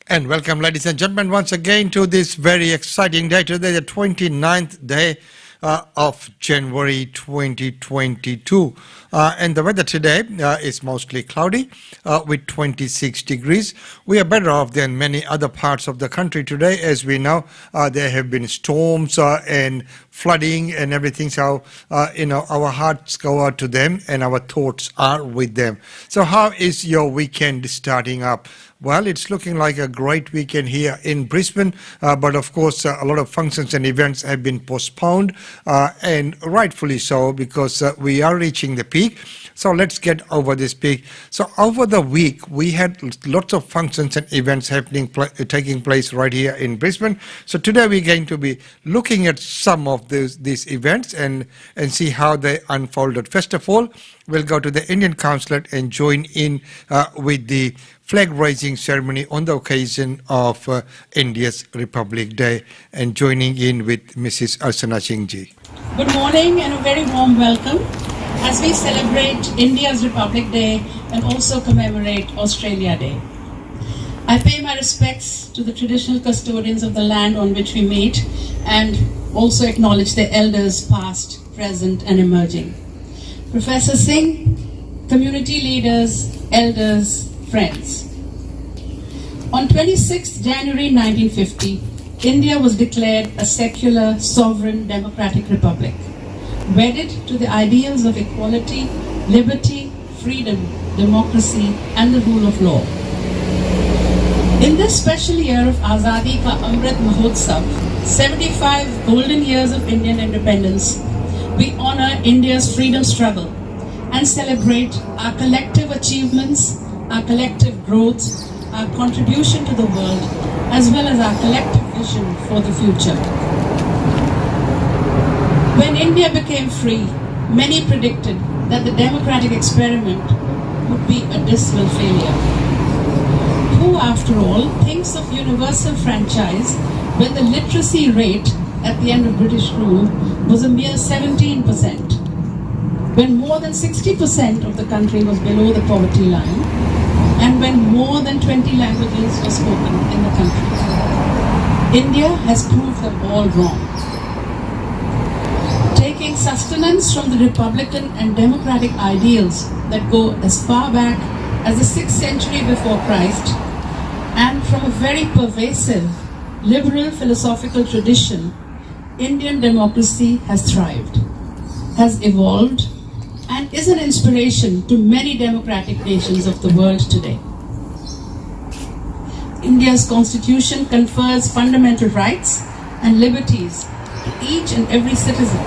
And welcome, ladies and gentlemen, once again to this very exciting day. Today, the 29th day of January 2022. And the weather today is mostly cloudy with 26 degrees. We are better off than many other parts of the country today. As we know, there have been storms and flooding and everything. So, our hearts go out to them and our thoughts are with them. So how is your weekend starting up? Well, it's looking like a great weekend here in Brisbane, but of course, a lot of functions and events have been postponed, and rightfully so, because we are reaching the peak. So let's get over this peak. So over the week, we had lots of functions and events taking place right here in Brisbane. So today we're going to be looking at some of these events and see how they unfolded. First of all, we'll go to the Indian Consulate and join in with the flag-raising ceremony on the occasion of India's Republic Day, and joining in with Mrs. Arsana Singh ji. Good morning and a very warm welcome as we celebrate India's Republic Day and also commemorate Australia Day. I pay my respects to the traditional custodians of the land on which we meet and also acknowledge the elders past, present and emerging. Professor Singh, community leaders, elders, friends. On 26 January 1950, India was declared a secular, sovereign, democratic republic, wedded to the ideals of equality, liberty, freedom, democracy, and the rule of law. In this special year of Azadi Ka Amrit Mahotsav, 75 golden years of Indian independence, we honor India's freedom struggle and celebrate our collective achievements, our collective growth, our contribution to the world, as well as our collective vision for the future. When India became free, many predicted that the democratic experiment would be a dismal failure. Who, after all, thinks of universal franchise when the literacy rate at the end of British rule was a mere 17%, when more than 60% of the country was below the poverty line, and when more than 20 languages were spoken in the country? India has proved them all wrong. Taking sustenance from the republican and democratic ideals that go as far back as the 6th century before Christ, and from a very pervasive liberal philosophical tradition, Indian democracy has thrived, has evolved, and is an inspiration to many democratic nations of the world today. India's constitution confers fundamental rights and liberties to each and every citizen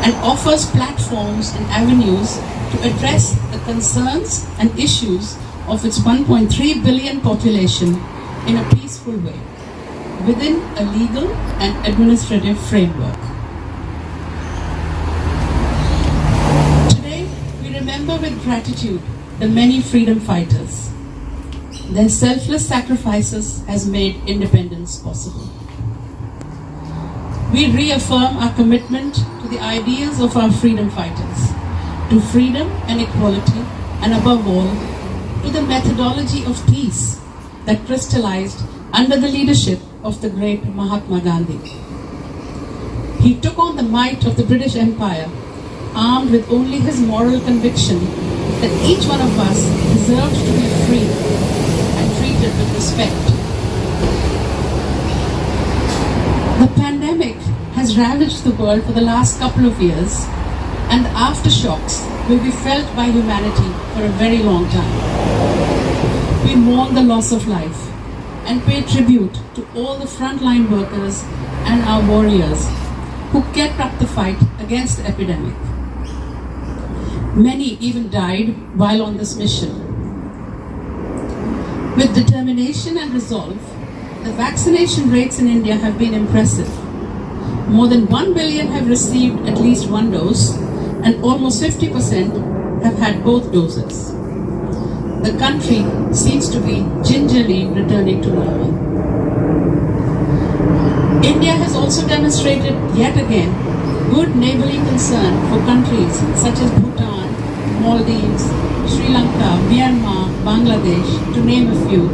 and offers platforms and avenues to address the concerns and issues of its 1.3 billion population in a peaceful way, within a legal and administrative framework. Today, we remember with gratitude the many freedom fighters. Their selfless sacrifices has made independence possible. We reaffirm our commitment to the ideals of our freedom fighters, to freedom and equality, and above all, to the methodology of peace that crystallized under the leadership of the great Mahatma Gandhi. He took on the might of the British Empire, armed with only his moral conviction that each one of us deserved to be free and treated with respect. The pandemic has ravaged the world for the last couple of years, and the aftershocks will be felt by humanity for a very long time. We mourn the loss of life and pay tribute to all the frontline workers and our warriors who kept up the fight against the epidemic. Many even died while on this mission. With determination and resolve, the vaccination rates in India have been impressive. More than 1 billion have received at least one dose, and almost 50% have had both doses. The country seems to be gingerly returning to normal. India has also demonstrated yet again good neighbourly concern for countries such as Bhutan, Maldives, Sri Lanka, Myanmar, Bangladesh, to name a few,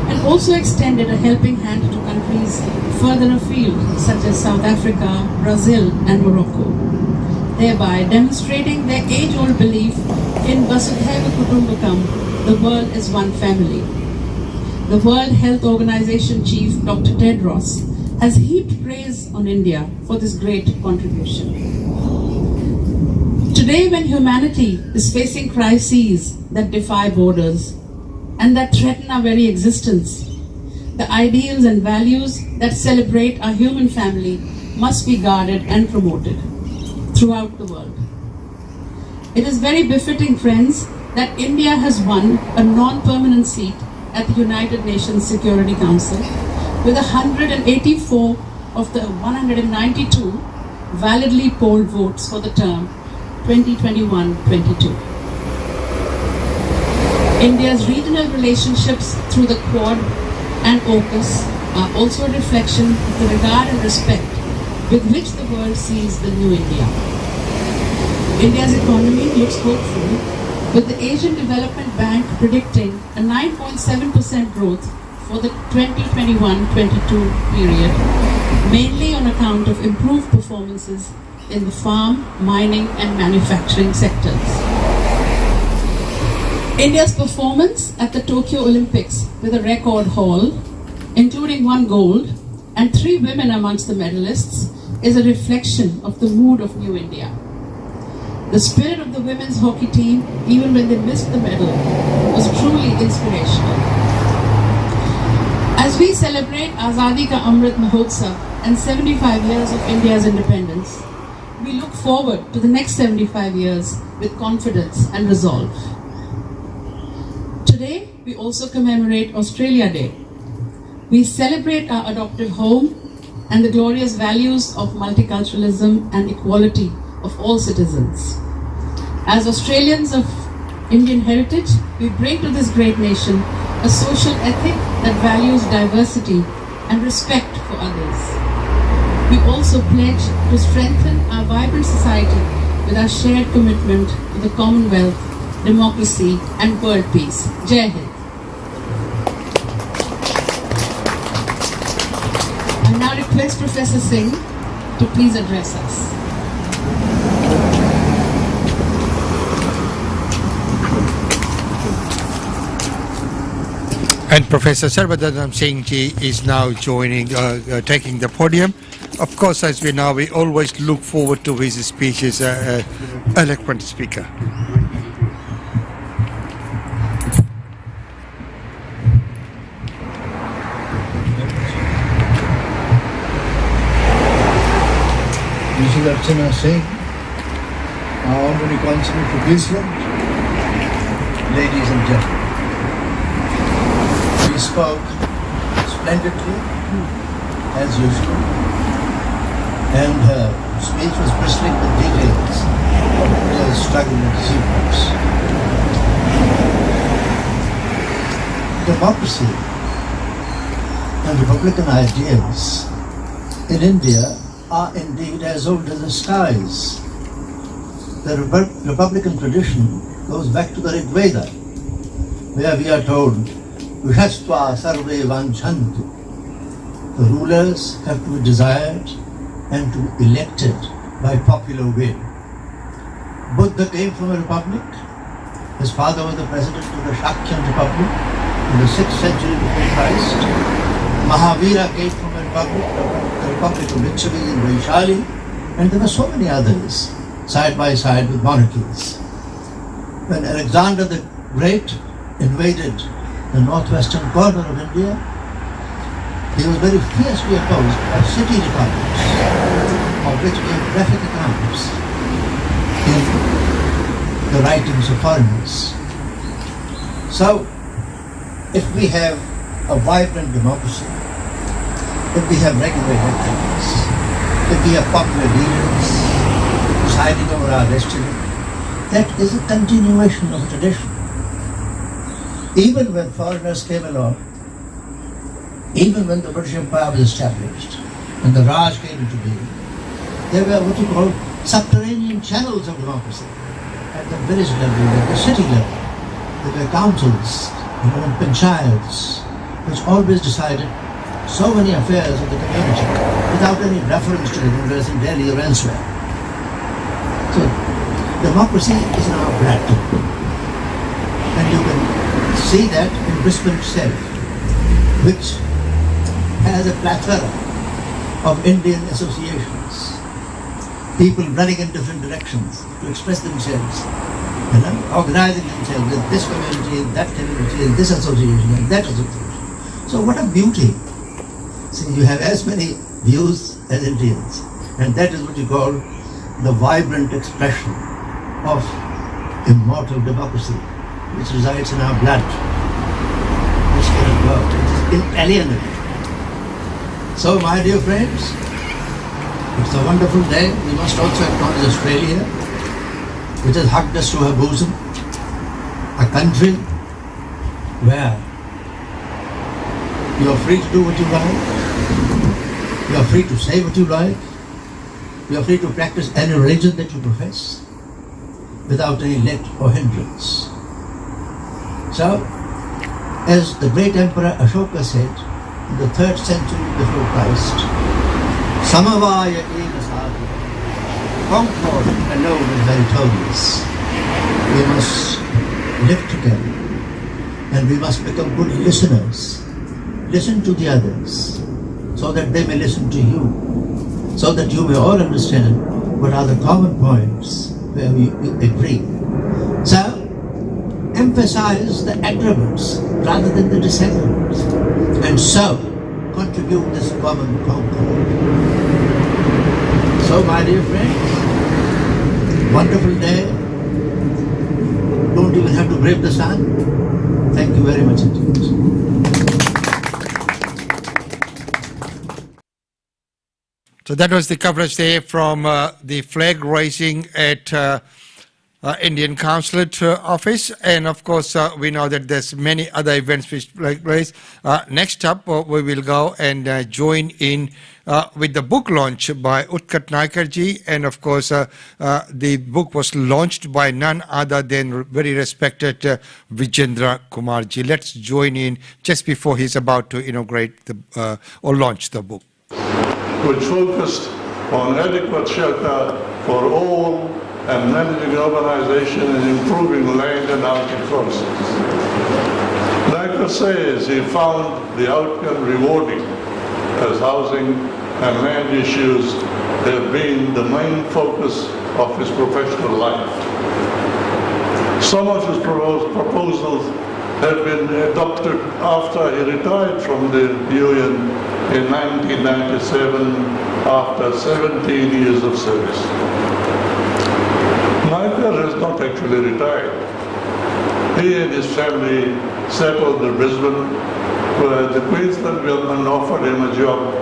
and also extended a helping hand to countries further afield, such as South Africa, Brazil, and Morocco, thereby demonstrating their age-old belief in Vasudhaiva Kutumbakam, the world is one family. The World Health Organization chief, Dr. Tedros, has heaped praise on India for this great contribution. Today, when humanity is facing crises that defy borders and that threaten our very existence, the ideals and values that celebrate our human family must be guarded and promoted throughout the world. It is very befitting, friends, that India has won a non-permanent seat at the United Nations Security Council with 184 of the 192 validly polled votes for the term 2021-22. India's regional relationships through the Quad and AUKUS are also a reflection of the regard and respect with which the world sees the new India. India's economy looks hopeful, with the Asian Development Bank predicting a 9.7% growth for the 2021-22 period, mainly on account of improved performances in the farm, mining and manufacturing sectors. India's performance at the Tokyo Olympics with a record haul, including 1 gold and 3 women amongst the medalists, is a reflection of the mood of New India. The spirit of the women's hockey team, even when they missed the medal, was truly inspirational. As we celebrate Azadi Ka Amrit Mahotsav and 75 years of India's independence, we look forward to the next 75 years with confidence and resolve. Today, we also commemorate Australia Day. We celebrate our adopted home and the glorious values of multiculturalism and equality of all citizens. As Australians of Indian heritage, we bring to this great nation a social ethic that values diversity and respect for others. We also pledge to strengthen our vibrant society with our shared commitment to the Commonwealth, democracy and world peace. Jai Hind. I now request Professor Singh to please address us. And Professor Sarvadhanam Singh Ji is now joining, taking the podium. Of course, as we know, we always look forward to his speeches, eloquent speaker. Mrs. Archana Singh, our Honorary Consul for Brisbane, ladies and gentlemen. She spoke splendidly, as usual, and her speech was bristling with details of India's struggle and achievements. Democracy and republican ideals in India are indeed as old as the skies. The republican tradition goes back to the Rig Veda, where we are told, Vishastva sarve vanchanti. The rulers have to be desired and to be elected by popular will. Buddha came from a republic. His father was the president of the Shakyan Republic in the 6th century before Christ. Mahavira came from a republic, the Republic of Lichavi and Vaishali, and there were so many others, side by side with monarchies. When Alexander the Great invaded the northwestern corner of India, he was very fiercely opposed by city republics, of which gave graphic accounts in the writings of foreigners. So, if we have a vibrant democracy, if we have regular elections, if we have popular leaders deciding over our destiny, that is a continuation of tradition. Even when foreigners came along, even when the British Empire was established and the Raj came into being, there were what you call subterranean channels of democracy at the village level, at the city level. There were councils, and panchayats, which always decided so many affairs of the community without any reference to the universe in Delhi or elsewhere. So democracy is in our blood. And you can see that in Brisbane itself, which has a plethora of Indian associations, people running in different directions to express themselves, organizing themselves in this community, in that community, in this association, in that association. So what a beauty. See, you have as many views as Indians, and that is what you call the vibrant expression of immortal democracy, which resides in our blood, which cannot go, it is inalienable. So, my dear friends, it's a wonderful day. We must also acknowledge Australia, which has hugged us to her bosom, a country where you are free to do what you like, you are free to say what you like, you are free to practice any religion that you profess without any let or hindrance. So, as the great Emperor Ashoka said in the 3rd century before Christ, Samavaya eva sadhu, concord alone is victorious. We must live together and we must become good listeners. Listen to the others so that they may listen to you, so that you may all understand what are the common points where we agree. So, emphasize the agreements rather than the disagreements, and so contribute this common concord. So, my dear friends, wonderful day. Don't even have to brave the sun. Thank you very much indeed. So that was the coverage there from the flag raising at Indian Consulate office, and of course we know that there's many other events which take place. Next up we will go and join in with the book launch by Utkat Naikarji, and of course the book was launched by none other than very respected Vijendra Kumarji. Let's join in just before he's about to inaugurate the or launch the book, which focused on adequate shelter for all and managing urbanization and improving land and housing policies. Naikar says he found the outcome rewarding, as housing and land issues have been the main focus of his professional life. Some of his proposals had been adopted after he retired from the UN in 1997 after 17 years of service. Naikar has not actually retired. He and his family settled in Brisbane, where the Queensland government offered him a job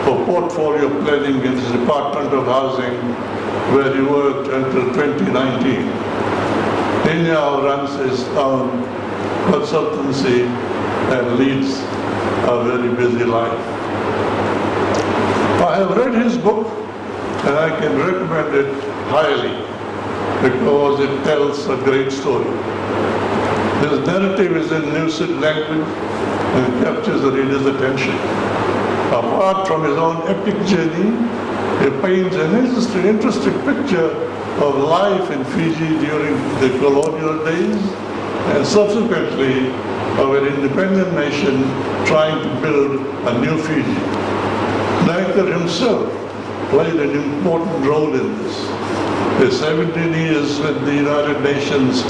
for portfolio planning in the Department of Housing, where he worked until 2019. He now runs his own consultancy and leads a very busy life. I have read his book and I can recommend it highly because it tells a great story. His narrative is in lucid language and captures the reader's attention. Apart from his own epic journey, he paints an interesting picture of life in Fiji during the colonial days and subsequently of an independent nation trying to build a new Fiji. Naikar himself played an important role in this. His 17 years with the United Nations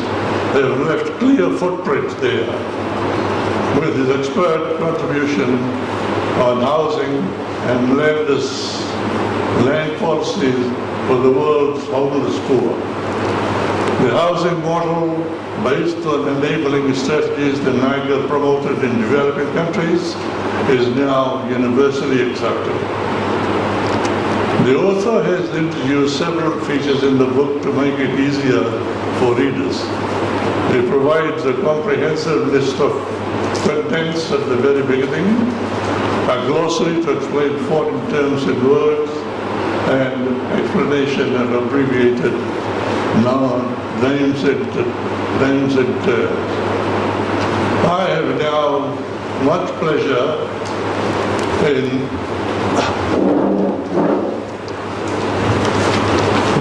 have left clear footprints there, with his expert contribution on housing and land policies for the world's homeless poor. The housing model, based on enabling strategies that Naikar promoted in developing countries, is now universally accepted. The author has introduced several features in the book to make it easier for readers. He provides a comprehensive list of contents at the very beginning, a glossary to explain foreign terms and words, and explanation of abbreviated names and terms. I have now much pleasure in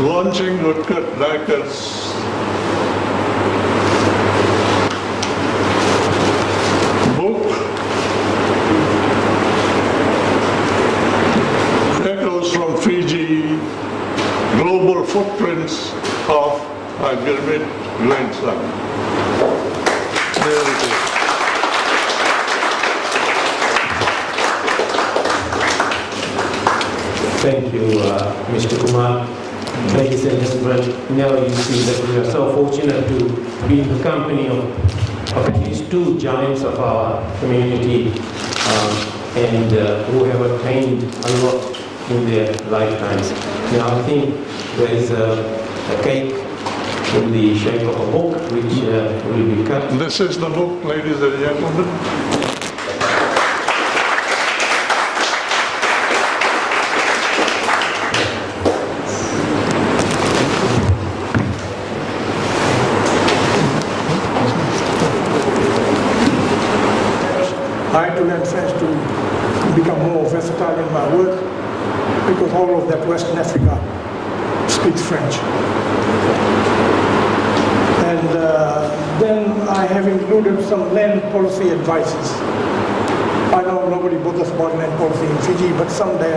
launching Utkat Naikar's book, Echoes from Fiji, Global Footprints of our Gurmit grandson. There it is. Thank you, Mr. Kumar. Ladies and gentlemen, now you see that we are so fortunate to be in the company of at least two giants of our community and who have attained a lot in their lifetimes. Now I think there is a cake in the shape of a book which will be cut. This is the book, ladies and gentlemen. I had to learn French to become more versatile in my work because all of that Western Africa speaks French. And then I have included some land policy advices. I know nobody bothers about land policy in Fiji, but someday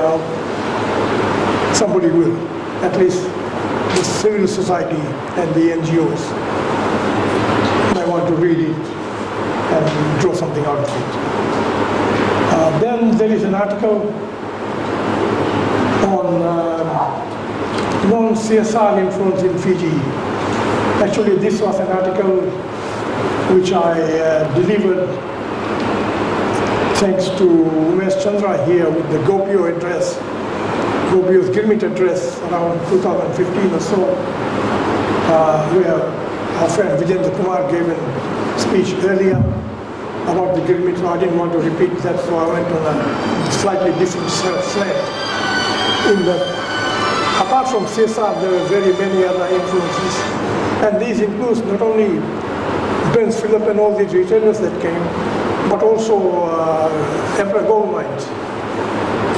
somebody will, at least the civil society and the NGOs. I want to read it and draw something out of it. Then there is an article on non-CSR influence in Fiji. Actually, this was an article which I delivered thanks to Umesh Chandra here with the Gopio address, Gopio's Gurmit address around 2015 or so, where our friend Vijendra Kumar gave a speech earlier about the Gurmit, so I didn't want to repeat that, so I went on a slightly different slant. In that, apart from CSR, there are very many other influences, and these include not only Prince Philip and all these retailers that came, but also Emperor Gold Mines,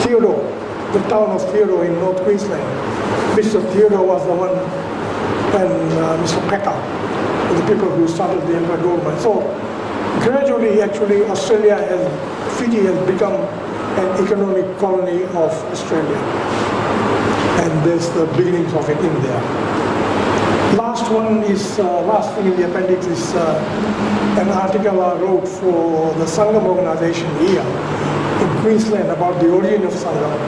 Theodore, the town of Theodore in North Queensland. Mr. Theodore was the one, and Mr. Pekka, the people who started the Emperor Gold Mines. So gradually, actually, Fiji has become an economic colony of Australia. And there's the beginnings of it in there. Last thing in the appendix is an article I wrote for the Sangam organization here in Queensland about the origin of Sangam.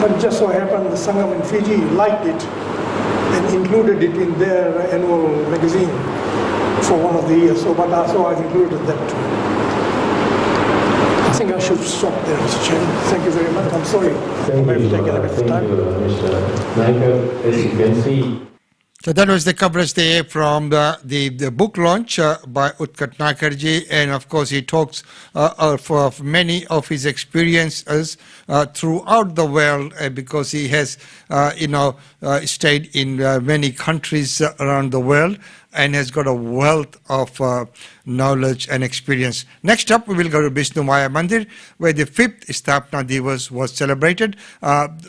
But it just so happened the Sangam in Fiji liked it and included it in their annual magazine for one of the years, so I've included that too. I think I should stop there, Mr. Chairman. Thank you very much. I'm sorry. Thank you, taken a bit of time. Mr. Naikar. As you can see, So that was the coverage there from the book launch by Utkat Naikarji, and of course he talks of many of his experiences throughout the world because he has stayed in many countries around the world and has got a wealth of knowledge and experience. Next up, we will go to Vishnu Maya Mandir, where the 5th Sthapna Divas was celebrated.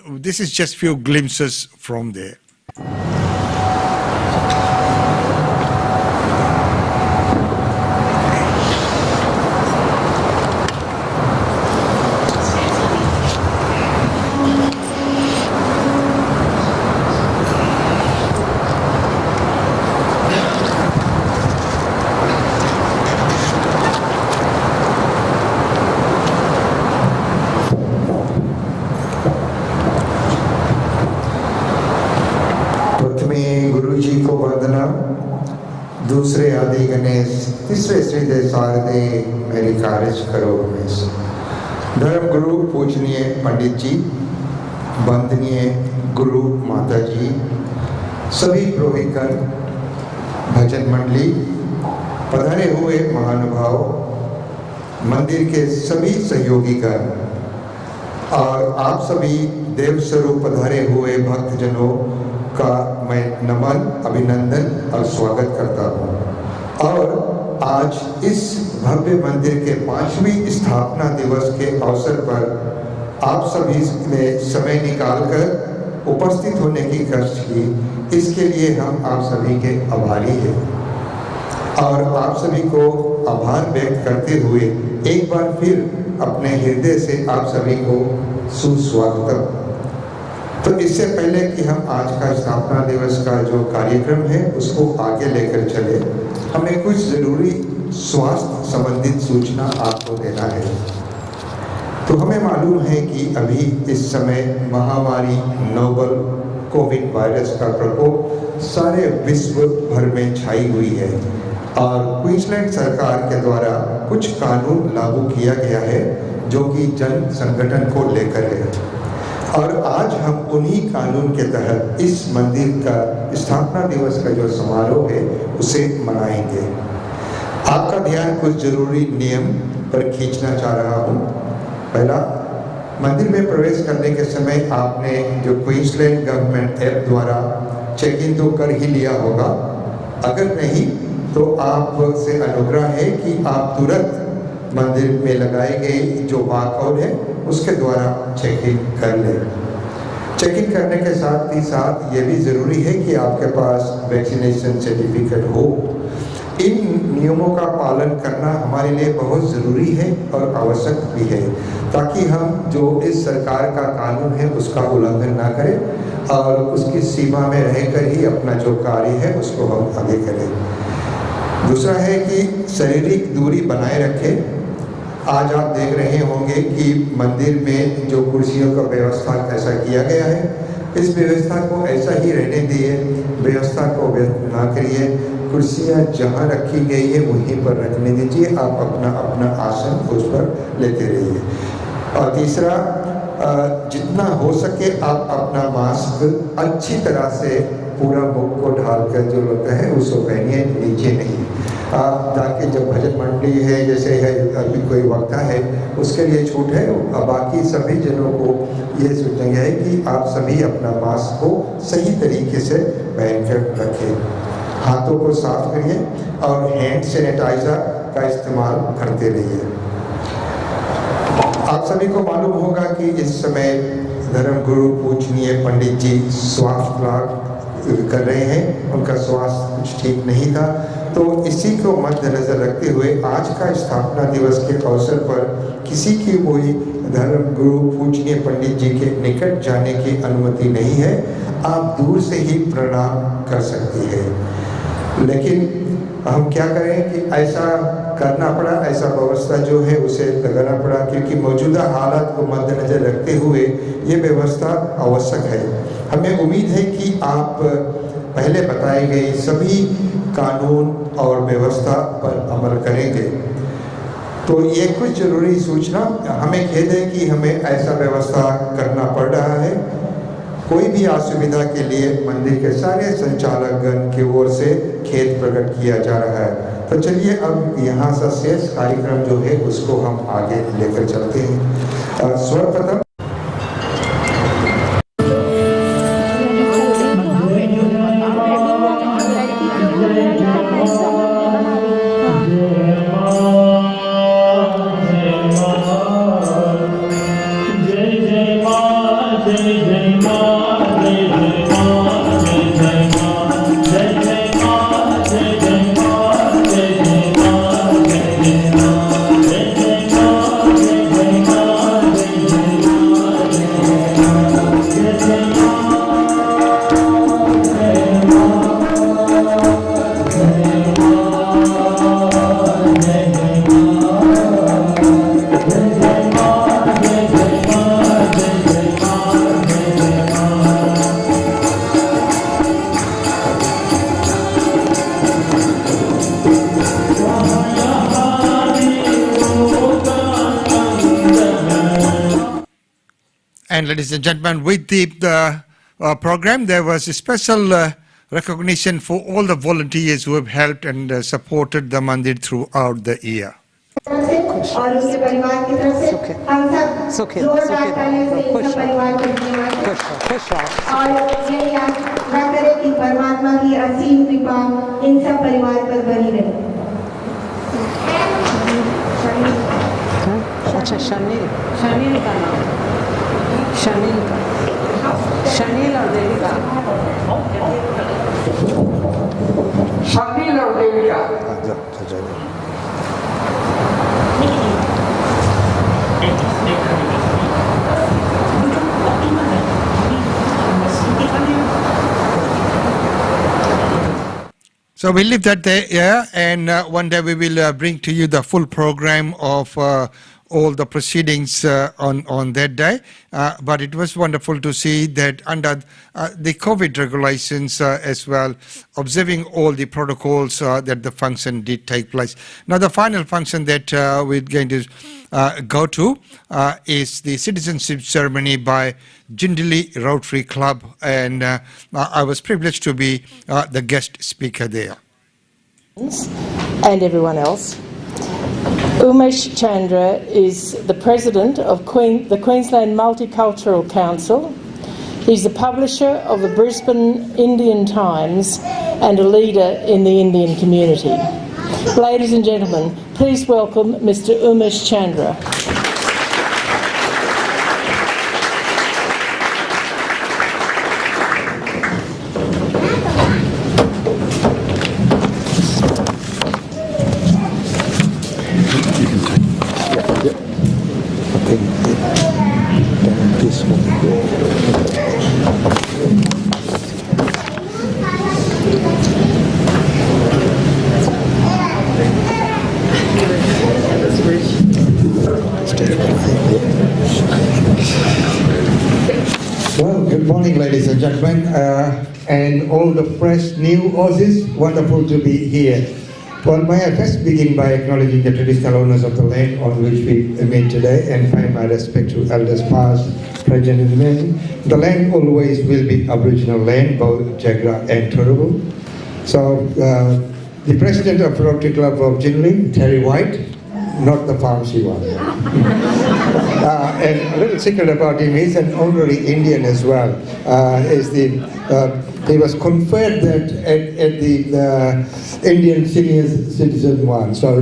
This is just few glimpses from there. दूसरे आदि गणेश तीसरे श्रीदे शारदे मेरी कार्य करो हमेश। धर्म गुरु पूजनीय पंडित जी, वंदनीय गुरु माता जी, सभी पुरोहितगण, भजन मंडली, पधारे हुए महानुभाव, मंदिर के सभी सहयोगीगण और आप सभी देव स्वरूप पधारे हुए भक्तजनों का मैं नमन, अभिनंदन और स्वागत करता हूँ। और आज इस भव्य मंदिर के 5वीं स्थापना दिवस के अवसर पर आप सभी ने समय निकालकर उपस्थित होने की कष्ट की, इसके लिए हम आप सभी के आभारी हैं और आप सभी को आभार व्यक्त करते हुए एक बार फिर अपने हृदय से आप सभी को सुस्वागतम। तो इससे पहले कि हम आज का स्थापना दिवस का जो कार्यक्रम है उसको आगे लेकर चले, हमें कुछ ज़रूरी स्वास्थ्य संबंधित सूचना आपको देना है। तो हमें मालूम है कि अभी इस समय महामारी नोवल कोविड वायरस का प्रकोप सारे विश्व भर में छाई हुई है और क्वींसलैंड सरकार के द्वारा कुछ कानून लागू किया गया है जो कि जन संगठन को लेकर है और आज हम उन्हीं कानून के तहत इस मंदिर का स्थापना दिवस का जो समारोह है उसे मनाएंगे। आपका ध्यान कुछ जरूरी नियम पर खींचना चाह रहा हूँ। पहला, मंदिर में प्रवेश करने के समय आपने जो क्वींसलैंड गवर्नमेंट ऐप द्वारा चेक इन तो कर ही लिया होगा, अगर नहीं तो आपसे अनुग्रह है कि आप तुरंत मंदिर में लगाए गए जो बारकोड है उसके द्वारा चेक इन कर लें। चेक इन करने के साथ ही साथ ये भी ज़रूरी है कि आपके पास वैक्सीनेशन सर्टिफिकेट हो। इन नियमों का पालन करना हमारे लिए बहुत ज़रूरी है और आवश्यक भी है ताकि हम जो इस सरकार का कानून है उसका उल्लंघन ना करें और उसकी सीमा में रहकर ही अपना जो कार्य है उसको हम आगे करें। दूसरा है कि शारीरिक दूरी बनाए रखें। आज आप देख रहे होंगे कि मंदिर में जो कुर्सियों का व्यवस्था कैसा किया गया है, इस व्यवस्था को ऐसा ही रहने दिए, व्यवस्था को व्यर्थ ना करिए। कुर्सियाँ जहाँ रखी गई है वहीं पर रखने दीजिए, आप अपना अपना आसन उस पर लेते रहिए। और तीसरा, जितना हो सके आप अपना मास्क अच्छी तरह से पूरा मुख को ढालकर जो लगता है उसको पहनिए, नीचे नहीं। ताकि जब भजन मंडली है जैसे है अभी कोई वक्ता है उसके लिए छूट है, बाकी सभी जनों को ये सूचना है कि आप सभी अपना मास्क को सही तरीके से पहनकर रखें, हाथों को साफ करिए और हैंड सैनिटाइजर का इस्तेमाल करते रहिए। आप सभी को मालूम होगा कि इस समय धर्मगुरु पूजनीय पंडित जी स्वास्थ्य लाभ कर रहे हैं, उनका स्वास्थ्य कुछ ठीक नहीं था, तो इसी को मद्देनजर रखते हुए आज का स्थापना दिवस के अवसर पर किसी की कोई धर्म गुरु पूजनीय पंडित जी के निकट जाने की अनुमति नहीं है। आप दूर से ही प्रणाम कर सकते हैं, लेकिन हम क्या करें कि ऐसा करना पड़ा, ऐसा व्यवस्था जो है उसे लगाना पड़ा क्योंकि मौजूदा हालात को मद्देनजर रखते हुए ये व्यवस्था आवश्यक है। हमें उम्मीद है कि आप पहले बताए गए सभी कानून और व्यवस्था पर अमल करेंगे। तो ये कुछ जरूरी सूचना, हमें खेद है कि हमें ऐसा व्यवस्था करना पड़ रहा है। कोई भी असुविधा के लिए मंदिर के सारे संचालकगण की ओर से खेद प्रकट किया जा रहा है। तो चलिए अब यहाँ से शेष कार्यक्रम जो है उसको हम आगे लेकर चलते हैं। सर्वप्रथम And ladies and gentlemen, with the program, there was a special recognition for all the volunteers who have helped and supported the mandir throughout the year. और उसके परिवार की तरफ से हम सब जोरदार तालियों से इन सब परिवार को धन्यवाद और यही आशा करें कि परमात्मा की असीम कृपा इन सब परिवार पर बनी रहे। शनील का नाम, शनील का, शनील और देविका, शनील और Devika. So we leave that there, yeah, and one day we will bring to you the full program of all the proceedings on that day. But it was wonderful to see that under the COVID regulations as well, observing all the protocols that the function did take place. Now the final function that we're going to go to is the citizenship ceremony by Jindali Rotary Club, and I was privileged to be the guest speaker there. And everyone else. Umesh Chandra is the president of the Queensland Multicultural Council. He's the publisher of the Brisbane Indian Times and a leader in the Indian community. Ladies and gentlemen, please welcome Mr. Umesh Chandra. Well, good morning, ladies and gentlemen, and all the fresh new Aussies. Wonderful to be here. Well, may I first begin by acknowledging the traditional owners of the land on which we meet today and pay my respect to elders past, present and emerging. The land always will be Aboriginal land, both Jagra and Turrbal. So, the president of Rotary Club of Jindali, Terry White, not the pharmacy one. And a little secret about him, he's an honorary Indian as well. He was conferred that at the Indian Senior Citizen one, so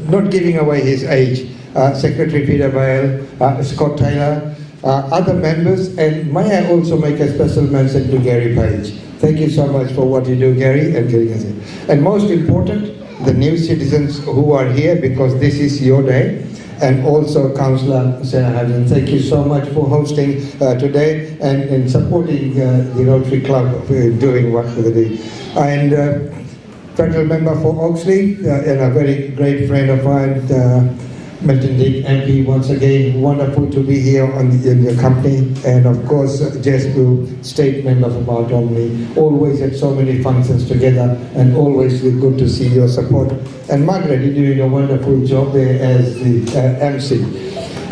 not giving away his age. Secretary Peter Vale, Scott Taylor, other members, and may I also make a special mention to Gary Page. Thank you so much for what you do, Gary, and getting us here. And most important, the new citizens who are here, because this is your day, and also Councillor Sarah Haddon. Thank you so much for hosting today and supporting the Rotary Club doing what we do. And federal member for Oxley and a very great friend of mine, Milton Dick MP, once again, wonderful to be here in your company. And of course, Jess Blue, state member for Mount Omni, always at so many functions together, and always good to see your support. And Margaret, you're doing a wonderful job there as the MC.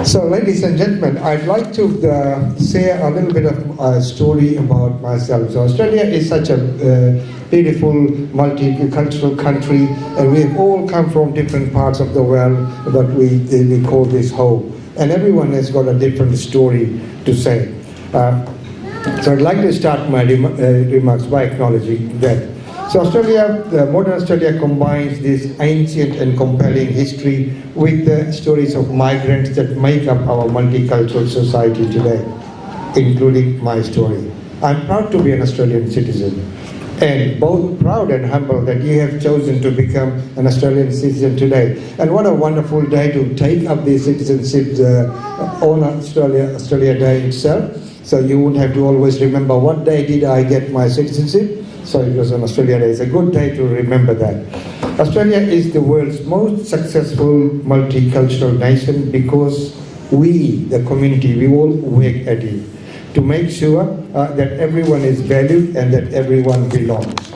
So, ladies and gentlemen, I'd like to share a little bit of a story about myself. So, Australia is such a beautiful, multicultural country, and we have all come from different parts of the world, but we call this home. And everyone has got a different story to say. So, I'd like to start my remarks by acknowledging that. So Australia, modern Australia combines this ancient and compelling history with the stories of migrants that make up our multicultural society today, including my story. I'm proud to be an Australian citizen, and both proud and humble that you have chosen to become an Australian citizen today. And what a wonderful day to take up the citizenship on Australia Day itself. So you won't have to always remember what day did I get my citizenship. So it was on Australia Day. It's a good day to remember that. Australia is the world's most successful multicultural nation because we, the community, we all work at it to make sure that everyone is valued and that everyone belongs.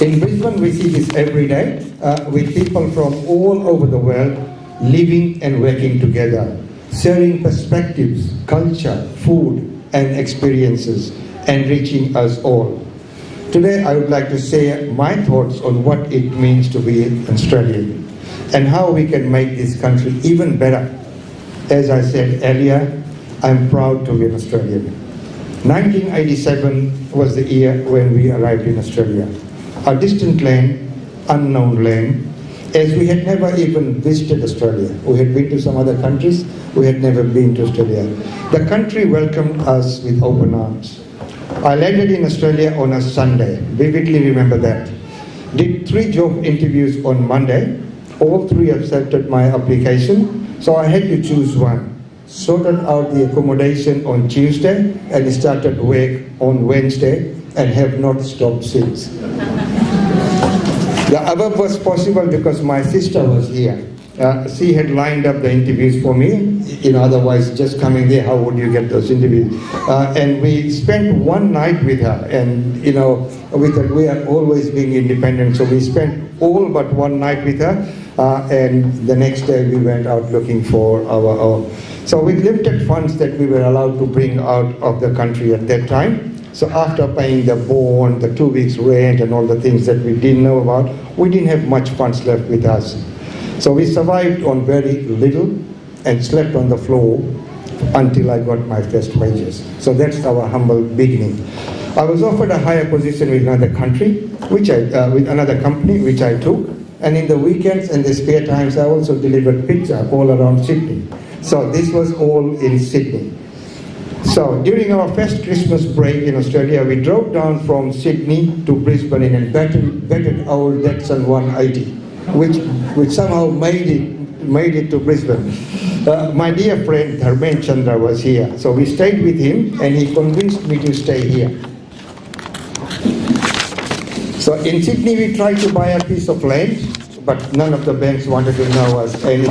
In Brisbane, we see this every day with people from all over the world living and working together, sharing perspectives, culture, food, and experiences, enriching us all. Today I would like to share my thoughts on what it means to be an Australian and how we can make this country even better. As I said earlier, I'm proud to be an Australian. 1987 was the year when we arrived in Australia. A distant land, unknown land, as we had never even visited Australia. We had been to some other countries, we had never been to Australia. The country welcomed us with open arms. I landed in Australia on a Sunday, vividly remember that. Did 3 job interviews on Monday. All 3 accepted my application, so I had to choose one. Sorted out the accommodation on Tuesday and started work on Wednesday and have not stopped since. The above was possible because my sister was here. She had lined up the interviews for me. Otherwise, just coming there, how would you get those interviews? And we spent one night with her. And we are always being independent, so we spent all but one night with her. And the next day, we went out looking for our own. So with limited funds that we were allowed to bring out of the country at that time. So after paying the bond, the 2 weeks rent, and all the things that we didn't know about, we didn't have much funds left with us. So we survived on very little and slept on the floor until I got my first wages. So that's our humble beginning. I was offered a higher position with another country, with another company, which I took. And in the weekends and the spare times, I also delivered pizza all around Sydney. So this was all in Sydney. So during our first Christmas break in Australia, we drove down from Sydney to Brisbane in a battered old Datsun 180, which somehow made it to Brisbane. My dear friend Dharmen Chandra was here, so we stayed with him and he convinced me to stay here. So in Sydney we tried to buy a piece of land, but none of the banks wanted to know us. And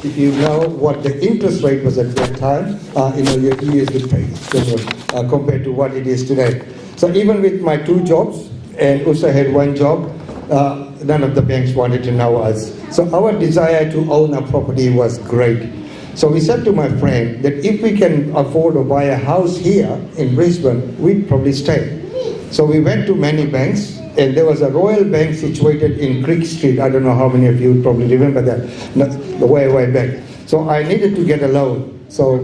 if you know what the interest rate was at that time, your years would pay compared to what it is today. So even with my 2 jobs, and Usa had 1 job, none of the banks wanted to know us. So our desire to own a property was great. So we said to my friend that if we can afford to buy a house here in Brisbane, we'd probably stay. So we went to many banks, and there was a Royal Bank situated in Creek Street. I don't know how many of you probably remember that, the way back. So I needed to get a loan. So,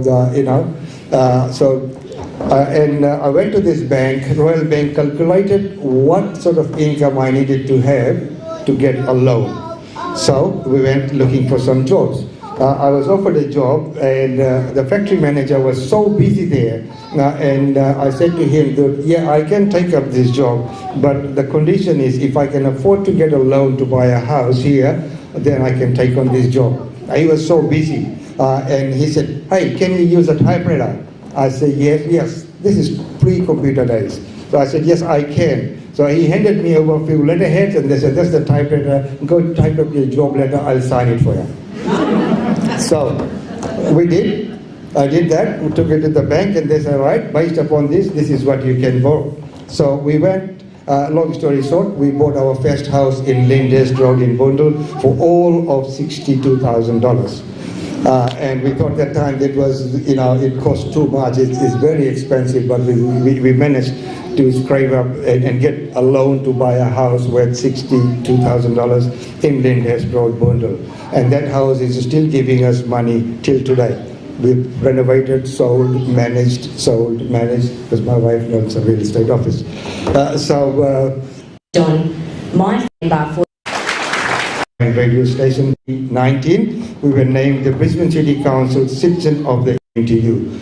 I went to this bank. Royal Bank calculated what sort of income I needed to have to get a loan. So we went looking for some jobs. I was offered a job, and the factory manager was so busy there. I said to him that, yeah, I can take up this job, but the condition is if I can afford to get a loan to buy a house here, then I can take on this job. He was so busy. And he said, hey, can you use a typewriter? I said, yes. This is pre-computer days. So I said, yes, I can. So he handed me over a few letterheads, and they said, that's the typewriter. Go type up your job letter, I'll sign it for you. So we did. I did that. We took it to the bank, and they said, all right, based upon this is what you can borrow. So we went, long story short, we bought our first house in Lyndhurst Road in Boondall for all of $62,000. And we thought that time it was, it cost too much. It's very expensive, but we managed to scrape up and get a loan to buy a house worth $62,000 in Lyndhurst Road, Boondall. And that house is still giving us money till today. We've renovated, sold, managed, because my wife runs a real estate office. John, my for radio station 19, we were named the Brisbane City Council Citizen of the NTU.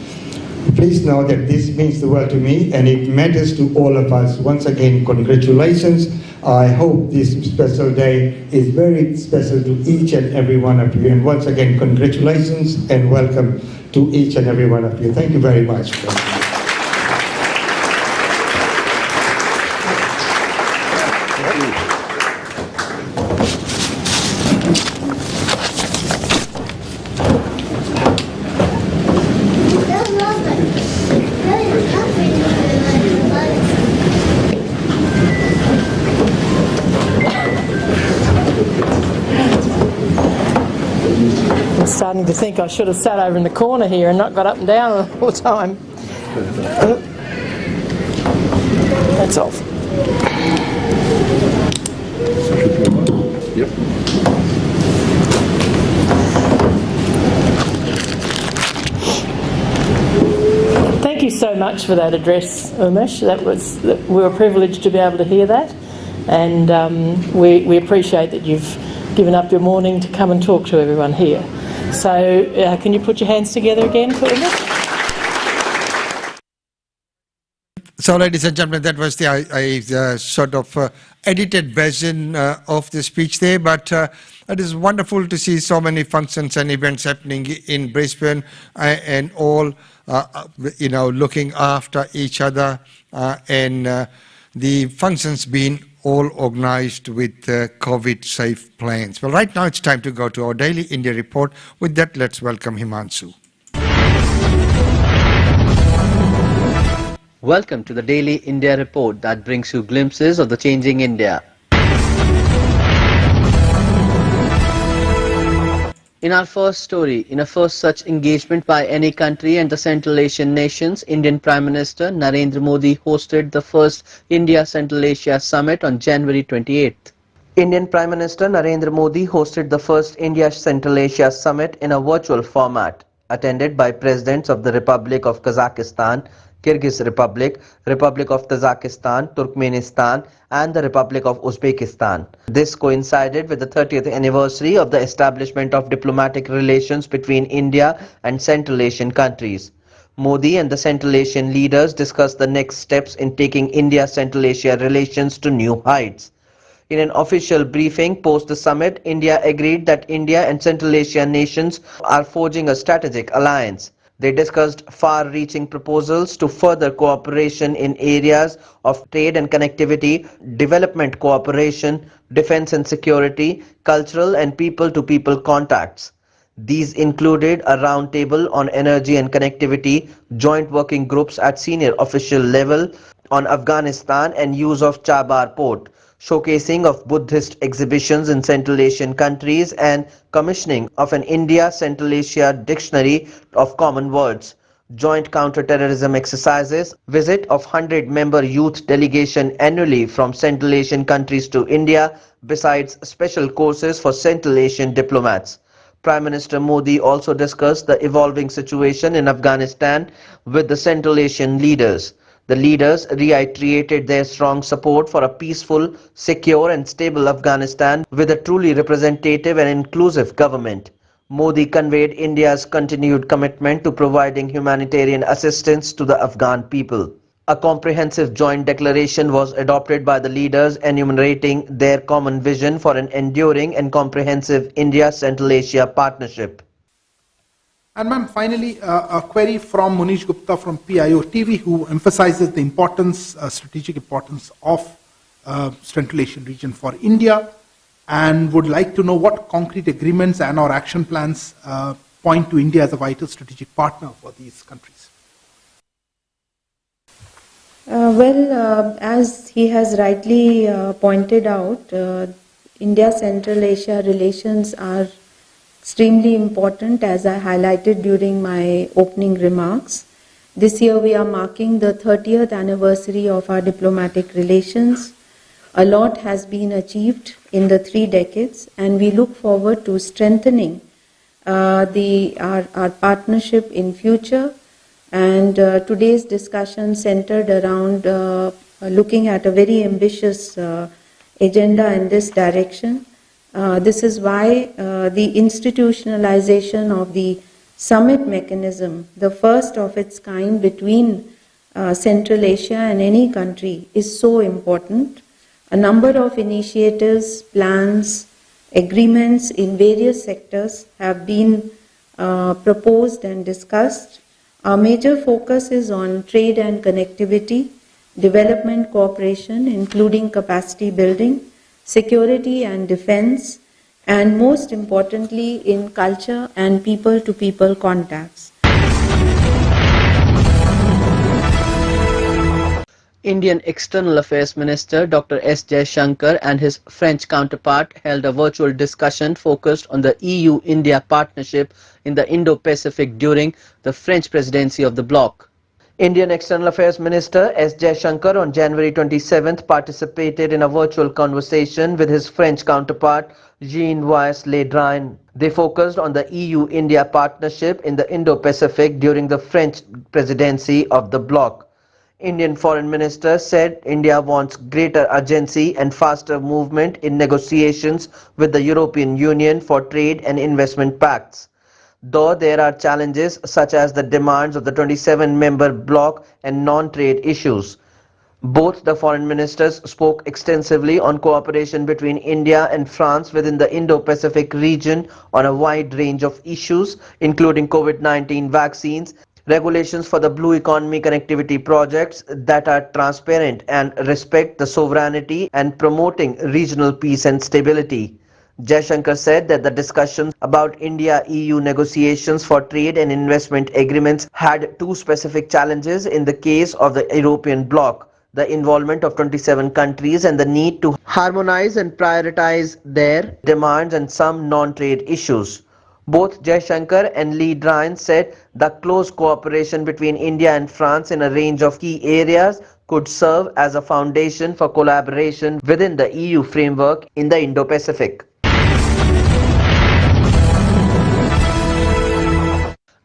Please know that this means the world to me, and it matters to all of us. Once again, congratulations. I hope this special day is very special to each and every one of you. And once again, congratulations and welcome to each and every one of you. Thank you very much. Starting to think I should have sat over in the corner here and not got up and down all the time. That's off. Yep. Thank you so much for that address, Umesh. We were privileged to be able to hear that, and we appreciate that you've given up your morning to come and talk to everyone here. So can you put your hands together again for Uma? So, ladies and gentlemen, that was the sort of edited version of the speech there, but it is wonderful to see so many functions and events happening in Brisbane and all, looking after each other and the functions being all organised with COVID-safe plans. Well, right now it's time to go to our Daily India report. With that, let's welcome Himanshu. Welcome to the Daily India report that brings you glimpses of the changing India. In our first story, in a first such engagement by any country and the Central Asian nations, Indian Prime Minister Narendra Modi hosted the first India Central Asia Summit on January 28th. Indian Prime Minister Narendra Modi hosted the first India Central Asia Summit in a virtual format, attended by presidents of the Republic of Kazakhstan, Kyrgyz Republic, Republic of Tajikistan, Turkmenistan and the Republic of Uzbekistan. This coincided with the 30th anniversary of the establishment of diplomatic relations between India and Central Asian countries. Modi and the Central Asian leaders discussed the next steps in taking India-Central Asia relations to new heights. In an official briefing post the summit, India agreed that India and Central Asian nations are forging a strategic alliance. They discussed far-reaching proposals to further cooperation in areas of trade and connectivity, development cooperation, defense and security, cultural and people-to-people contacts. These included a roundtable on energy and connectivity, joint working groups at senior official level on Afghanistan and use of Chabar port, showcasing of Buddhist exhibitions in Central Asian countries and commissioning of an India-Central Asia Dictionary of Common Words, joint counter-terrorism exercises, visit of 100-member youth delegation annually from Central Asian countries to India, besides special courses for Central Asian diplomats. Prime Minister Modi also discussed the evolving situation in Afghanistan with the Central Asian leaders. The leaders reiterated their strong support for a peaceful, secure and stable Afghanistan with a truly representative and inclusive government. Modi conveyed India's continued commitment to providing humanitarian assistance to the Afghan people. A comprehensive joint declaration was adopted by the leaders enumerating their common vision for an enduring and comprehensive India-Central Asia partnership. And ma'am, finally, a query from Munish Gupta from PIO TV, who emphasizes the importance, strategic importance of Central Asian region for India, and would like to know what concrete agreements and or action plans point to India as a vital strategic partner for these countries. As he has rightly pointed out, India-Central Asia relations are extremely important, as I highlighted during my opening remarks. This year we are marking the 30th anniversary of our diplomatic relations. A lot has been achieved in the 3 decades, and we look forward to strengthening our partnership in future. And today's discussion centered around looking at a very ambitious agenda in this direction. This is why the institutionalization of the summit mechanism, the first of its kind between Central Asia and any country, is so important. A number of initiatives, plans, agreements in various sectors have been proposed and discussed. Our major focus is on trade and connectivity, development cooperation, including capacity building, security and defense, and most importantly in culture and people-to-people contacts. Indian External Affairs Minister Dr. S. Jaishankar and his French counterpart held a virtual discussion focused on the EU-India partnership in the Indo-Pacific during the French presidency of the bloc. Indian External Affairs Minister S. Jaishankar on January 27th participated in a virtual conversation with his French counterpart Jean-Yves Le Drian. They focused on the EU-India partnership in the Indo-Pacific during the French presidency of the bloc. Indian Foreign Minister said India wants greater urgency and faster movement in negotiations with the European Union for trade and investment pacts. Though there are challenges such as the demands of the 27-member bloc and non-trade issues. Both the foreign ministers spoke extensively on cooperation between India and France within the Indo-Pacific region on a wide range of issues, including COVID-19 vaccines, regulations for the blue economy connectivity projects that are transparent and respect the sovereignty, and promoting regional peace and stability. Jaishankar said that the discussions about India-EU negotiations for trade and investment agreements had two specific challenges in the case of the European bloc: the involvement of 27 countries and the need to harmonize and prioritize their demands and some non-trade issues. Both Jaishankar and Lee Drian said the close cooperation between India and France in a range of key areas could serve as a foundation for collaboration within the EU framework in the Indo-Pacific.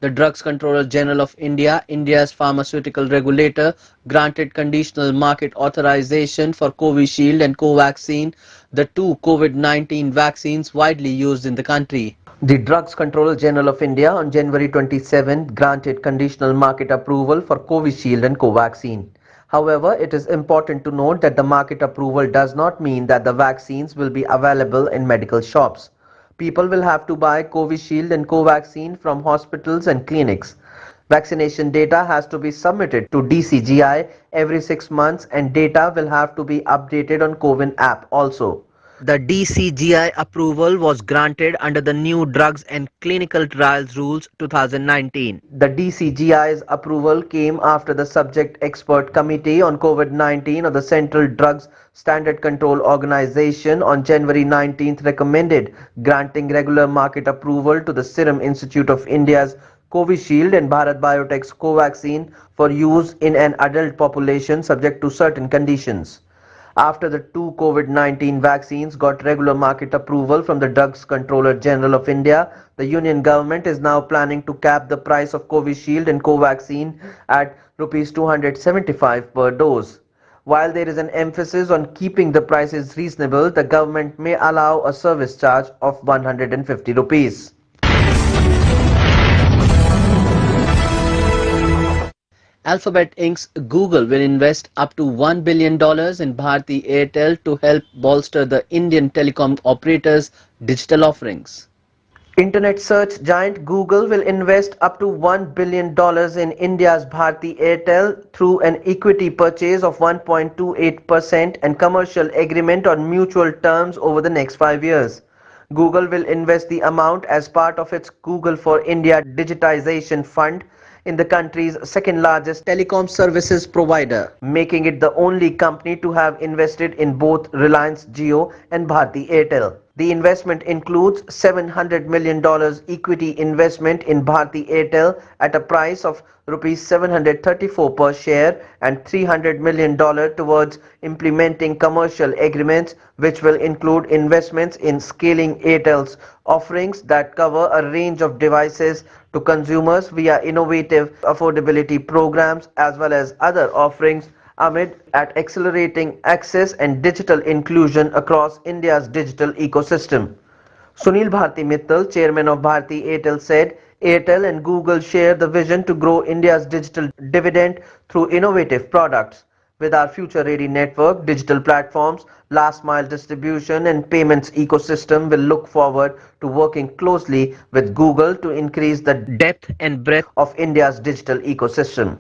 The Drugs Controller General of India, India's pharmaceutical regulator, granted conditional market authorization for Covishield and Covaxin, the two COVID-19 vaccines widely used in the country. The Drugs Controller General of India on January 27 granted conditional market approval for Covishield and Covaxin. However, it is important to note that the market approval does not mean that the vaccines will be available in medical shops. People will have to buy Covishield and Covaxin from hospitals and clinics. Vaccination data has to be submitted to DCGI every 6 months, and data will have to be updated on CoWIN app also. The DCGI approval was granted under the new Drugs and Clinical Trials Rules 2019. The DCGI's approval came after the Subject Expert Committee on COVID-19 of the Central Drugs Standard Control Organization on January 19th recommended granting regular market approval to the Serum Institute of India's Covishield and Bharat Biotech's Covaxin for use in an adult population subject to certain conditions. After the two COVID-19 vaccines got regular market approval from the Drugs Controller General of India, the Union Government is now planning to cap the price of Covishield and Covaxin at Rs 275 per dose. While there is an emphasis on keeping the prices reasonable, the government may allow a service charge of 150 rupees. Alphabet Inc.'s Google will invest up to $1 billion in Bharti Airtel to help bolster the Indian telecom operators' digital offerings. Internet search giant Google will invest up to $1 billion in India's Bharti Airtel through an equity purchase of 1.28% and commercial agreement on mutual terms over the next 5 years. Google will invest the amount as part of its Google for India Digitization Fund in the country's second largest telecom services provider, making it the only company to have invested in both Reliance Jio and Bharti Airtel. The investment includes $700 million equity investment in Bharti Airtel at a price of Rs 734 per share and $300 million towards implementing commercial agreements, which will include investments in scaling Airtel's offerings that cover a range of devices to consumers via innovative affordability programs as well as other offerings amid at accelerating access and digital inclusion across India's digital ecosystem. Sunil Bharti Mittal, chairman of Bharti Airtel, said Airtel and Google share the vision to grow India's digital dividend through innovative products. With our future-ready network, digital platforms, last-mile distribution and payments ecosystem, will look forward to working closely with Google to increase the depth and breadth of India's digital ecosystem.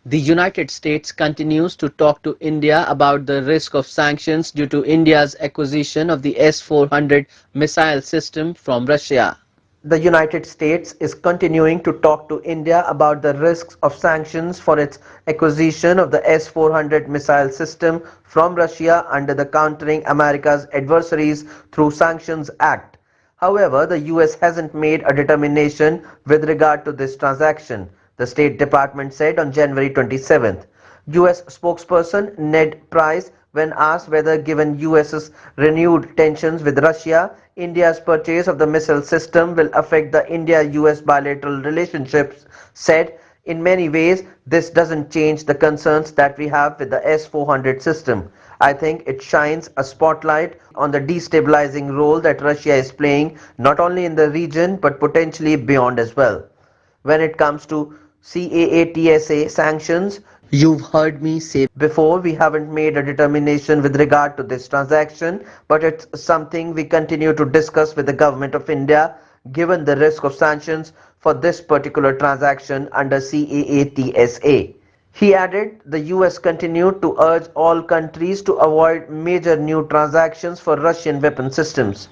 The United States continues to talk to India about the risk of sanctions due to India's acquisition of the S-400 missile system from Russia. The United States is continuing to talk to India about the risks of sanctions for its acquisition of the S-400 missile system from Russia under the Countering America's Adversaries Through Sanctions Act. However, the US hasn't made a determination with regard to this transaction, the State Department said on January 27th. US spokesperson Ned Price, when asked whether given US's renewed tensions with Russia, India's purchase of the missile system will affect the India-US bilateral relationships, said, "In many ways, this doesn't change the concerns that we have with the S-400 system. I think it shines a spotlight on the destabilizing role that Russia is playing not only in the region but potentially beyond as well. When it comes to CAA-TSA sanctions, you've heard me say before we haven't made a determination with regard to this transaction, but it's something we continue to discuss with the Government of India given the risk of sanctions for this particular transaction under CAA-TSA." He added, the US continued to urge all countries to avoid major new transactions for Russian weapon systems.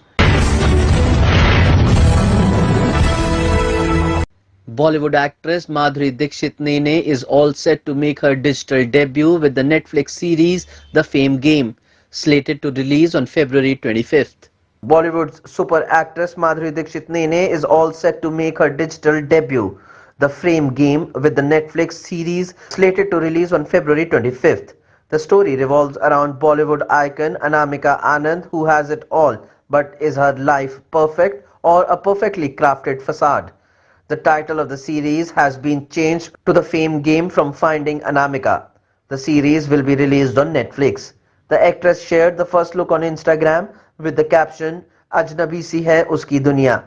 Bollywood actress Madhuri Dixit Nene is all set to make her digital debut with the Netflix series The Fame Game, slated to release on February 25th. Bollywood's super actress Madhuri Dixit Nene is all set to make her digital debut, The Fame Game, with the Netflix series slated to release on February 25th. The story revolves around Bollywood icon Anamika Anand, who has it all, but is her life perfect or a perfectly crafted facade? The title of the series has been changed to The Fame Game from Finding Anamika. The series will be released on Netflix. The actress shared the first look on Instagram with the caption, "Ajnabi si hai uski duniya,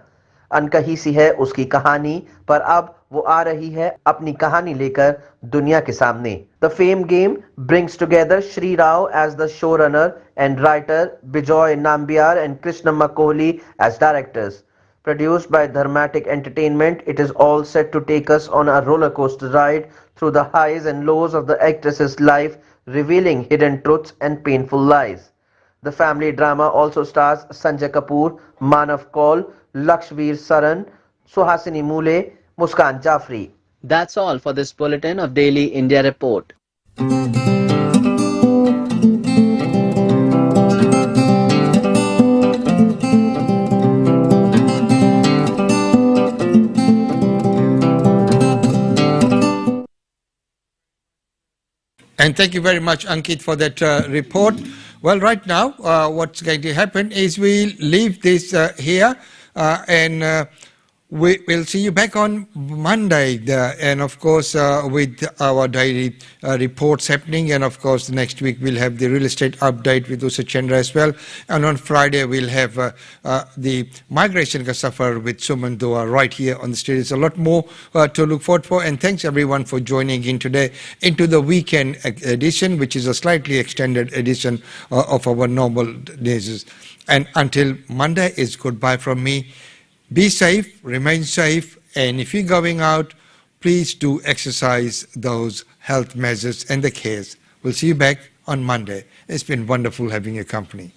अनकही सी है उसकी कहानी, पर अब वो आ रही है अपनी कहानी लेकर दुनिया के सामने." The Fame Game brings together Shri Rao as the showrunner and writer, Bijoy Nambiar and Krishnamma Kohli as directors. Produced by Dharmatic Entertainment, it is all set to take us on a roller coaster ride through the highs and lows of the actress's life, revealing hidden truths and painful lies. The family drama also stars Sanjay Kapoor, Manav Kaul, Lakshveer Saran, Suhasini Mule, Muskan Jafri. That's all for this bulletin of Daily India Report. And thank you very much, Ankit, for that report. Well, right now, what's going to happen is we'll leave this here and we'll see you back on Monday. And of course, with our daily reports happening. And of course, next week we'll have the real estate update with Usha Chandra as well. And on Friday, we'll have the migration ka safar with Suman Dua right here on the studio. There's a lot more to look forward for. And thanks everyone for joining in today into the weekend edition, which is a slightly extended edition of our normal days. And until Monday, it's goodbye from me. Be safe, remain safe, and if you're going out, please do exercise those health measures and the cares. We'll see you back on Monday. It's been wonderful having your company.